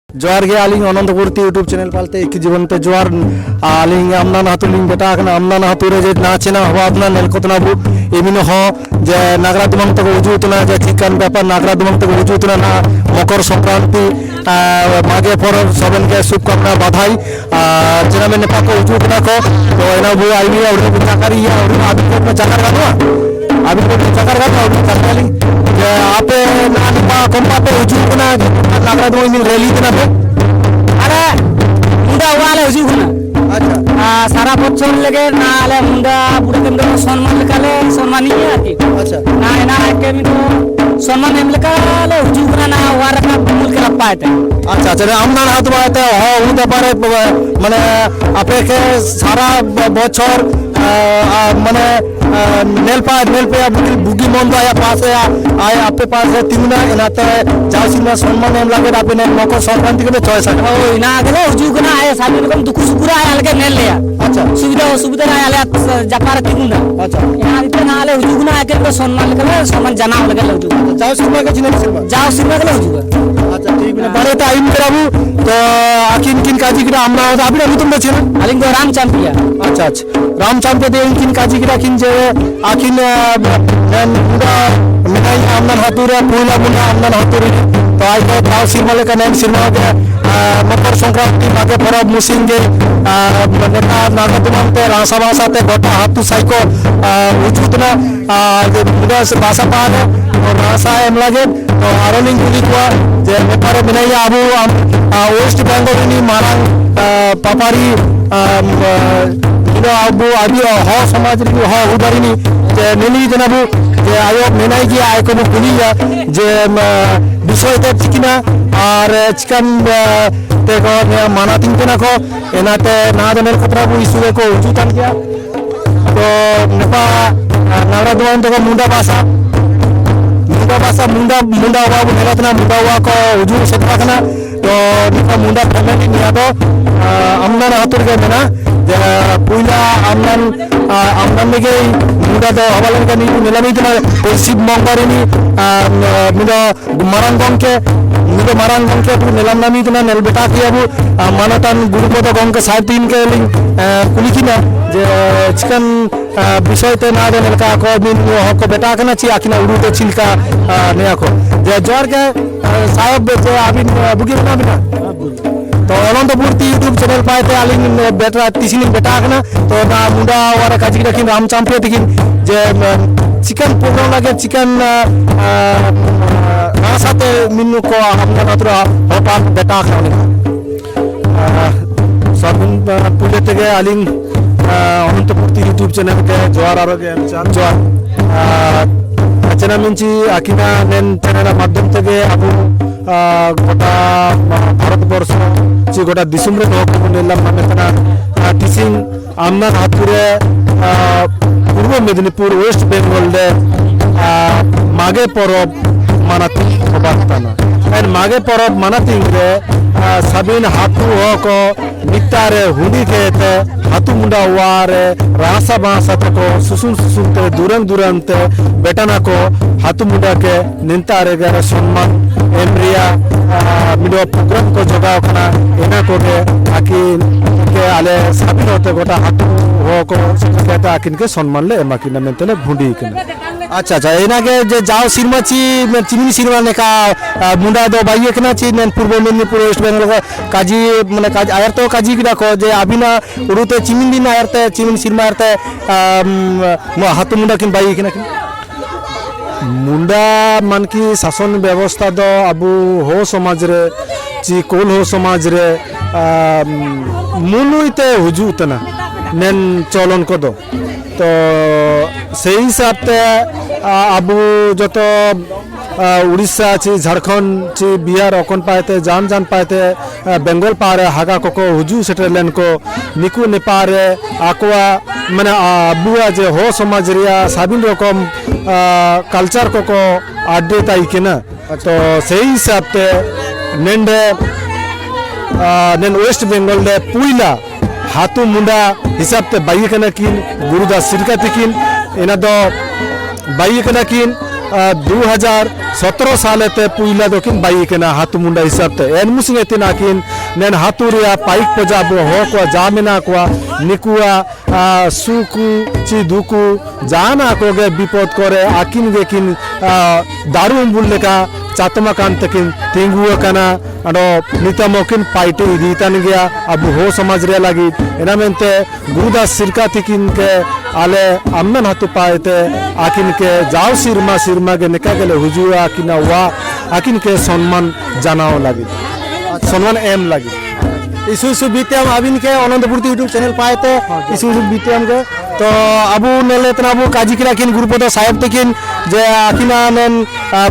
जोहार गे आलिंग अनंतपुरती YouTube channel पालते एक जीवन पे जोहार आलिंग अमना नातुलिंग बेटा आकना अमना नातुरे जे नाचेना हवा अपना नेलकोतना बु एमिनो हो जे नागरा दुमंग तक उजुतना जे चिकन व्यापार नागरा दुमंग तक उजुतना ना मकर संक्रांति मागे परब सबन के शुभकामना बधाई जेना में नेपा को उजुतना को तो एना बु आईनी और जाकारी या और आदि को जाकर गानो अभी को जाकर गानो और जाकारी जे आपे ना नेपा कंपा पे उजुतना नागरा दुमंग रैली तना पे अरे मुंडा वाले उजुतना अच्छा सारा बच्चों लगे ना आले मुंडा बुढ़े के मिलो सम्मान लेकाले सम्मानीय आती अच्छा ना के मिलो सम्मान एम लेकाले उजुतना ना वार का मूल के लपाए थे अच्छा अच्छा आमना हाथ बाते हो उदा पारे माने आपे के सारा बछर माने नेल पे बुगी मंद आया पास आए आपे पास है तिमुना इनाते जासिना सम्मान एम लागे आपे ने मकर संक्रांति के चॉइस है ओ इना गले उजुतना आए सामने रकम दुख सुकुरा आए अलगे नेल लिया अच्छा सुविधा आले जपार तिमुना अच्छा यहाँ इतने ना आले उजुतना आके तो सम्मान लेकाले सम्मान जनाव लगे उजुगा जाओ सिनेमा के जिने सिनेमा जाओ सिनेमा गले उजुगा अच्छा ठीक है बड़े टाइम कराबू तो आकिन किन काजी किरा আমরা আপনি আমি তোমরা ছিল আলিঙ্গ রাম চাম্পিয়া আচ্ছা আচ্ছা রাম চাম্পিয়া দে কিন কাজি কিরা কিন যে আকিন মুন্ডা মিনাই আমনান হাতুরে পয়লা মুন্ডা আমনান হাতুরে তো আই তো তাও সিরমালে কানেন সিরমালে মকর সংক্রান্তি মাগে পরব মুসিংগে নেতা নাগতমান্তে রাসা ভাষাতে গোটা হাতু সাইকো উজুতনা যে মুন্ডা ভাষা পালে রাসা এম লাগে তো আরলিং গুলি কোয়া যে নেপারে মিনাই আবু ওয়েস্ট বেঙ্গল নি মারাং পাপারি আবু আদি হ সমাজ হ উদারিনি যে নেলি জানাবু যে আয়োগ মেনাই গিয়ে আয় কোনো কুলিয়া যে বিষয়তে ঠিকিনা আর চিকেন তেকো মানাতিং তেনাকো এনাতে না জানের কথাবু ইস্যুকে কো উজুতান গিয়া তো নেপা নাগরা দুয়ান তো Munda bahasa munda wabu nelatna munda wako ujung setakna to nika munda family ni ado amnan atur ke mena je puila amnan nige munda do hawalan ka ni nelami tna sib mongari ni mido marangong ke pu nelam nami tna nel beta ki abu manatan gurupodo gongke saitin ke ling kulikina je chicken বিষয়তে না জানেন কা কো দিন হক বেটা কেনা ছি আকিনা উড়ুতে ছিলকা নেয়া কো যে জোরকে সাহেব যে আবিন বুকি না বিনা তো অনন্তপুরতি ইউটিউব চ্যানেল পাইতে আলিং বেটা তিসিনি বেটা কেনা তো না মুন্ডা ওরা কাজি রাখিন রাম চাম্পিয়া দেখিন যে চিকেন প্রোগ্রাম লাগে চিকেন না সাথে মিনু কো আমরা মাত্র হপান বেটা খাওনি সবিন পুজো থেকে আলিং অনন্তপুরতি ইউটিউব চ্যানেল কে জোয়ার আরোগে জোয়ার চ্যানেল মিনছি আকিনা নেন চ্যানেলের মাধ্যম থেকে আবু গোটা ভারতবর্ষ যে গোটা দিসুমরে নকম নিলাম মানে কেনা টিচিং আমনান হাতুরে পূর্ব মেদিনীপুর ওয়েস্ট বেঙ্গল দে মাগে পরব মানাতি হবাতানা এন মাগে পরব মানাতি রে সাবিন হাতু হক নিতারে হুডি খেতে হাতু মুন্ডা ওয়ারে রাসা বাসা তকো সুসুনতে দুরন্ত বেটানা কো হাতু মুন্ডা কে নিতারে গারে সম্মান এমরিয়া মিডো প্রোগ্রাম কো জগা ওখানা এনা কোটে আকিন কে আলে সাবিন হতে গোটা হাতু হক সুকেতে আকিন কে সম্মান লে এমাকিনা মেনতেলে ভুন্ডি কিনা अच्छा अच्छा एना के जे जाओ सिनेमा ची चिमिनी सिनेमा ने का मुंडा दो बाइये केना ची ने पूर्व मेदिनीपुर वेस्ट बेंगल का काजी माने काज आयर तो काजी किदा को जे अबिना उरुते चिमिनी ना आयरते चिमिनी सिनेमा आयरते हाथ मुंडा किन बाइये केना मुंडा मान की शासन व्यवस्था दो अबु हो समाज रे ची कोल हो समाज रे मुनुइते हुजुतना नेन चलन को दो तो সেই হিসাবতে আবু যত উড়িষ্যা আছে ঝাড়খণ্ড আছে বিহার অকন পাইতে জান পাইতে বেঙ্গল পারে হাগা কোকো হুজু সেটেলেন কো নিকু নেপারে আকোয়া মানে আবুয়া যে হো সমাজ রিয়া সাবিন রকম কালচার কোকো আড্ডে তাই কিনা তো সেই হিসাবতে নেন ওয়েস্ট বেঙ্গল দে পুইলা हाथू मुंडा हिसाब ते बाई कना किन गुरुदास सिरका तिकिन एना दो बाई कना किन 2017 सालेते पुइला दोकिन बाई केना हाथू मुंडा हिसाब ते एन मुसिंग एतिना किन नेन हाथू रिया पाइक पजा बो हो को जामिना को निकुआ सुकु ची दुकु जाना को गे विपद करे आकिन गे किन दारू बुल लेका चातमा कान तकिन तिंगुआ कना अडो नितमोकिन पाइटे इदीतन गया अब हो समाज रे लगी एना मेनते गुरुदास सिरका तिकिन के आले अम्मन हाथू पाएते आकिन के जाओ सिरमा के निका गेले हुजुआ आकिना वा आकिन के सम्मान जानाओ लगी सम्मान एम लगी इसु बीते अबिन के अनंतपुर यूट्यूब चैनल पाएते इसु बीते हम के तो अबू नेले तना अबू काजी किना किन गुरुपद साहेब तकिन जे आकिना नन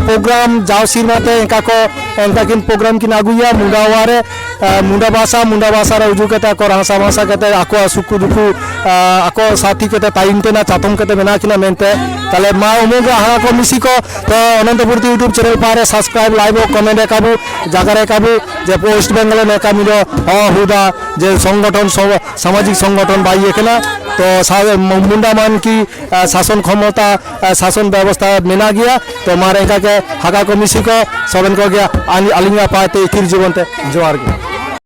प्रोग्राम जाओ सिरमाते एका को एंका किन प्रोग्राम किन आगुया मुंडावारे मुंडा भाषा रे उजु कता को भाषा कते आको सुकु दुकु आको साथी कते ताइनते ना चातम कते मेना किना मेनते ताले मा उमंग हा को मिसी को तो अनंतपुर यूट्यूब चैनल पारे सब्सक्राइब लाइव कमेंट काबू जागारे काबू जे वेस्ट बेंगल ने कामिरो हुदा जे संगठन सामाजिक संगठन बाई एकला तो मुंडा मान की शासन क्षमता शासन व्यवस्था मेना गया तो मारे के हाका को मिसी को सबन को गया अलिंगा पाते किर जीवन जोहार गया।